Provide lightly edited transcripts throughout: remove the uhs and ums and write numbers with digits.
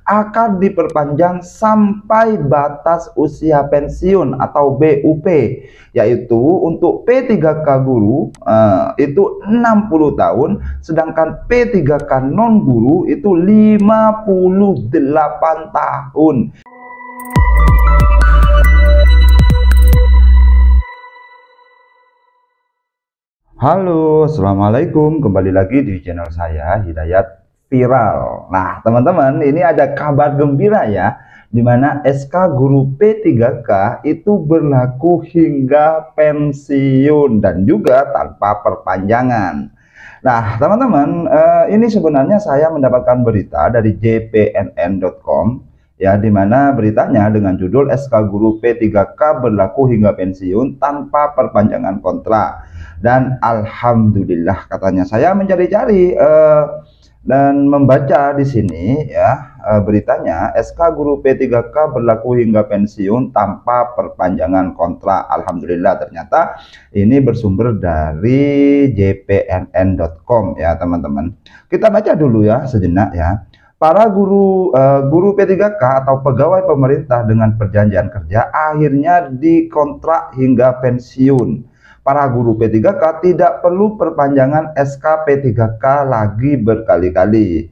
akan diperpanjang sampai batas usia pensiun atau BUP, yaitu untuk P3K guru itu 60 tahun, sedangkan P3K non guru itu 58 tahun. Halo, assalamualaikum, kembali lagi di channel saya Hidayat Viral. Nah teman-teman, ini ada kabar gembira ya, dimana SK Guru P3K itu berlaku hingga pensiun dan juga tanpa perpanjangan. Nah teman-teman, ini sebenarnya saya mendapatkan berita dari jpnn.com ya, dimana beritanya dengan judul SK Guru P3K berlaku hingga pensiun tanpa perpanjangan kontrak. Dan alhamdulillah katanya, saya mencari-cari dan membaca di sini ya, beritanya SK Guru P3K berlaku hingga pensiun tanpa perpanjangan kontrak. Alhamdulillah, ternyata ini bersumber dari jpnn.com ya teman-teman. Kita baca dulu ya sejenak ya. Para guru P3K atau pegawai pemerintah dengan perjanjian kerja akhirnya dikontrak hingga pensiun. Para guru P3K tidak perlu perpanjangan SK P3K lagi berkali-kali.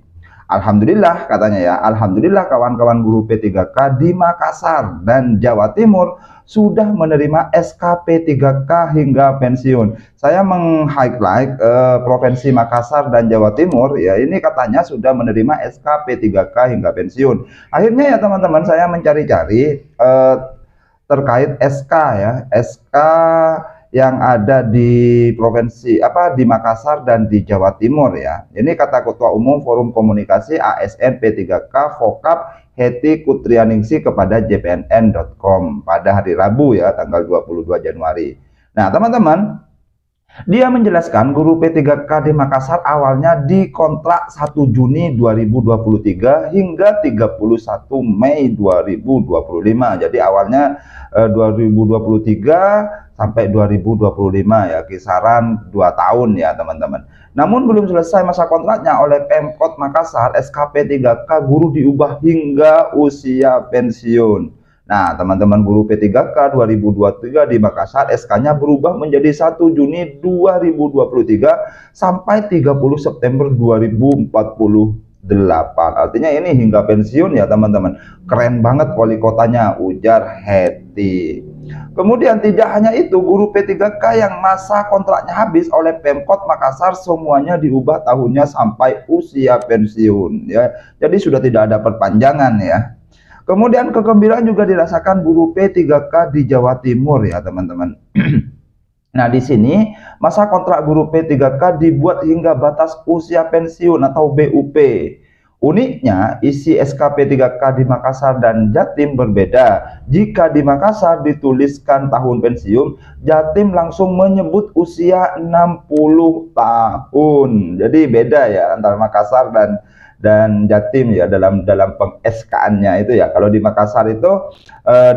Alhamdulillah katanya ya, alhamdulillah kawan-kawan guru P3K di Makassar dan Jawa Timur sudah menerima SK P3K hingga pensiun. Saya meng-highlight Provinsi Makassar dan Jawa Timur ya, ini katanya sudah menerima SK P3K hingga pensiun. Akhirnya ya teman-teman, saya mencari-cari terkait SK ya, SK yang ada di provinsi di Makassar dan di Jawa Timur ya. Ini kata Ketua Umum Forum Komunikasi ASN P3K Vokap Heti Kutrianingsi kepada jpnn.com pada hari Rabu ya, tanggal 22 Januari. Nah teman-teman, dia menjelaskan guru P3K di Makassar awalnya dikontrak 1 Juni 2023 hingga 31 Mei 2025. Jadi awalnya 2023 sampai 2025 ya, kisaran 2 tahun ya teman-teman. Namun belum selesai masa kontraknya oleh Pemkot Makassar, SK P3K guru diubah hingga usia pensiun. Nah teman-teman, guru P3K 2023 di Makassar SK-nya berubah menjadi 1 Juni 2023 sampai 30 September 2048. Artinya ini hingga pensiun ya teman-teman. Keren banget wali kotanya, ujar Heti. Kemudian tidak hanya itu, guru P3K yang masa kontraknya habis oleh Pemkot Makassar semuanya diubah tahunnya sampai usia pensiun ya. Jadi sudah tidak ada perpanjangan ya. Kemudian kegembiraan juga dirasakan guru P3K di Jawa Timur ya teman-teman. Nah di sini masa kontrak guru P3K dibuat hingga batas usia pensiun atau BUP. Uniknya isi SK P3K di Makassar dan Jatim berbeda. Jika di Makassar dituliskan tahun pensiun, Jatim langsung menyebut usia 60 tahun. Jadi beda ya antara Makassar dan Jatim ya dalam peng-SK-annya itu ya. Kalau di Makassar itu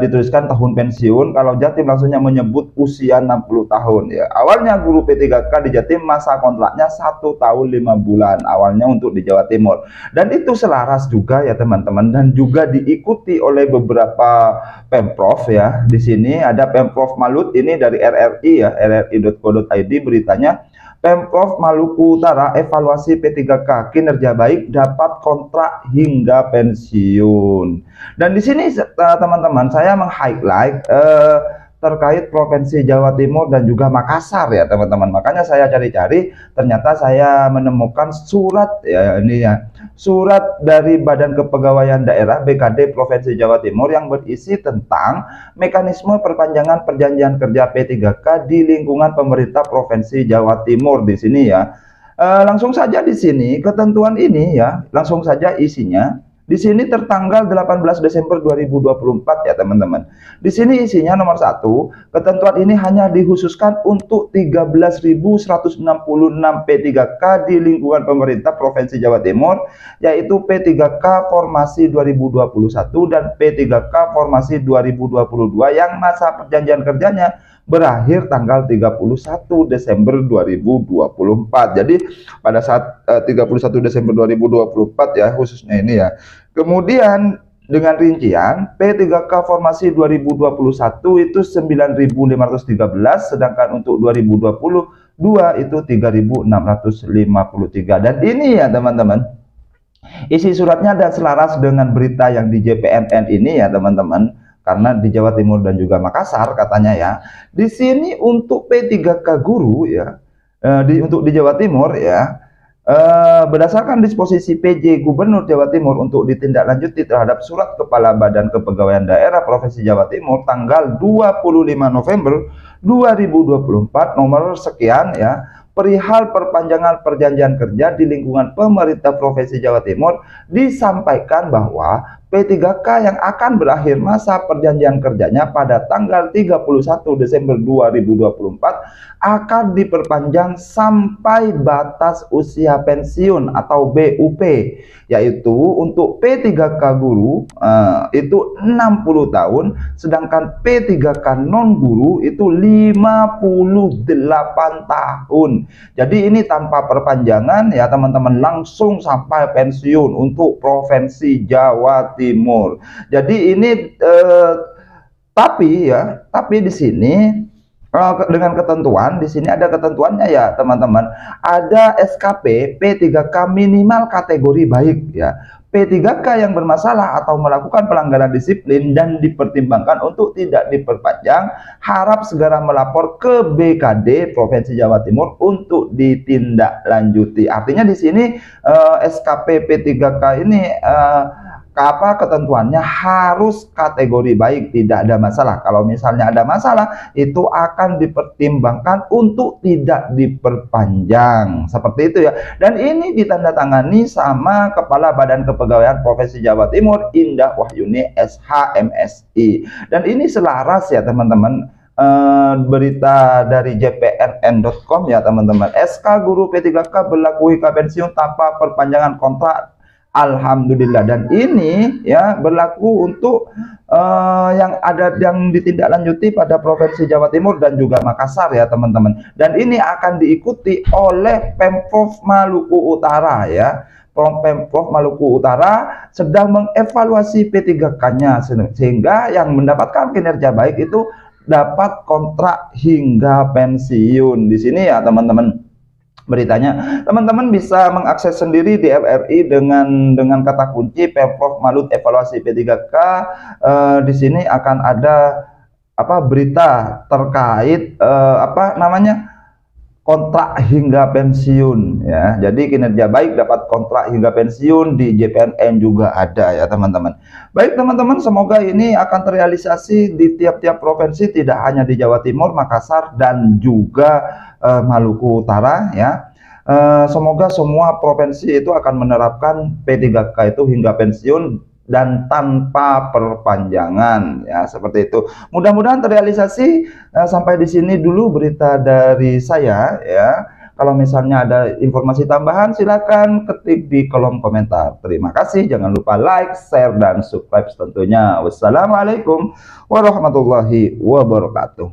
dituliskan tahun pensiun, kalau Jatim langsungnya menyebut usia 60 tahun ya. Awalnya guru P3K di Jatim masa kontraknya 1 tahun 5 bulan awalnya untuk di Jawa Timur, dan itu selaras juga ya teman-teman, dan juga diikuti oleh beberapa Pemprov ya. Di sini ada Pemprov Malut, ini dari RRI ya, rri.co.id beritanya. Pemprov Maluku Utara evaluasi P3K kinerja baik dapat kontrak hingga pensiun. Dan di sini teman-teman saya meng-highlight terkait Provinsi Jawa Timur dan juga Makassar ya teman-teman. Makanya saya cari-cari, ternyata saya menemukan surat ya, ini ya, surat dari Badan Kepegawaian Daerah BKD Provinsi Jawa Timur yang berisi tentang mekanisme perpanjangan perjanjian kerja P3K di lingkungan pemerintah Provinsi Jawa Timur di sini ya. Langsung saja di sini ketentuan ini ya, langsung saja isinya. Di sini tertanggal 18 Desember 2024 ya teman-teman. Di sini isinya nomor 1, ketentuan ini hanya dikhususkan untuk 13.166 P3K di lingkungan pemerintah Provinsi Jawa Timur, yaitu P3K Formasi 2021 dan P3K Formasi 2022 yang masa perjanjian kerjanya berakhir tanggal 31 Desember 2024. Jadi pada saat 31 Desember 2024 ya khususnya ini ya, Kemudian dengan rincian P3K formasi 2021 itu 9.513, sedangkan untuk 2022 itu 3.653. Dan ini ya teman-teman, isi suratnya ada selaras dengan berita yang di JPNN ini ya teman-teman, karena di Jawa Timur dan juga Makassar katanya ya. Di sini untuk P3K guru ya, untuk di Jawa Timur ya, berdasarkan disposisi PJ Gubernur Jawa Timur untuk ditindaklanjuti terhadap surat Kepala Badan Kepegawaian Daerah Provinsi Jawa Timur tanggal 25 November 2024 nomor sekian ya, perihal perpanjangan perjanjian kerja di lingkungan pemerintah Provinsi Jawa Timur, disampaikan bahwa P3K yang akan berakhir masa perjanjian kerjanya pada tanggal 31 Desember 2024 akan diperpanjang sampai batas usia pensiun atau BUP, yaitu untuk P3K guru itu 60 tahun, sedangkan P3K non guru itu 58 tahun. Jadi ini tanpa perpanjangan ya teman-teman, langsung sampai pensiun untuk Provinsi Jawa Timur. Jadi ini tapi di sini dengan ketentuan, di sini ada ketentuannya ya teman-teman. Ada SKP P3K minimal kategori baik ya. P3K yang bermasalah atau melakukan pelanggaran disiplin dan dipertimbangkan untuk tidak diperpanjang, harap segera melapor ke BKD Provinsi Jawa Timur untuk ditindaklanjuti. Artinya di sini SKP P3K ini ketentuannya harus kategori baik, tidak ada masalah. Kalau misalnya ada masalah, itu akan dipertimbangkan untuk tidak diperpanjang, seperti itu ya. Dan ini ditandatangani sama Kepala Badan Kepegawaian Provinsi Jawa Timur, Indah Wahyuni SH.MSI. Dan ini selaras ya teman-teman, berita dari jpnn.com ya teman-teman. SK Guru P3K berlaku hingga pensiun tanpa perpanjangan kontrak. Alhamdulillah. Dan ini ya berlaku untuk yang ditindaklanjuti pada Provinsi Jawa Timur dan juga Makassar ya teman-teman. Dan ini akan diikuti oleh Pemprov Maluku Utara ya. Pemprov Maluku Utara sedang mengevaluasi P3K-nya, sehingga yang mendapatkan kinerja baik itu dapat kontrak hingga pensiun. Di sini ya teman-teman beritanya. Teman-teman bisa mengakses sendiri di FRI dengan kata kunci Pemprov Malut evaluasi P3K. Di sini akan ada berita terkait kontrak hingga pensiun ya. Jadi kinerja baik dapat kontrak hingga pensiun, di JPNN juga ada ya teman-teman. Baik teman-teman, semoga ini akan terrealisasi di tiap-tiap provinsi, tidak hanya di Jawa Timur, Makassar dan juga Maluku Utara ya. Semoga semua provinsi itu akan menerapkan P3K itu hingga pensiun dan tanpa perpanjangan ya, seperti itu. Mudah-mudahan terrealisasi. Sampai di sini dulu berita dari saya ya. Kalau misalnya ada informasi tambahan, silakan ketik di kolom komentar. Terima kasih. Jangan lupa like, share, dan subscribe tentunya. Wassalamualaikum warahmatullahi wabarakatuh.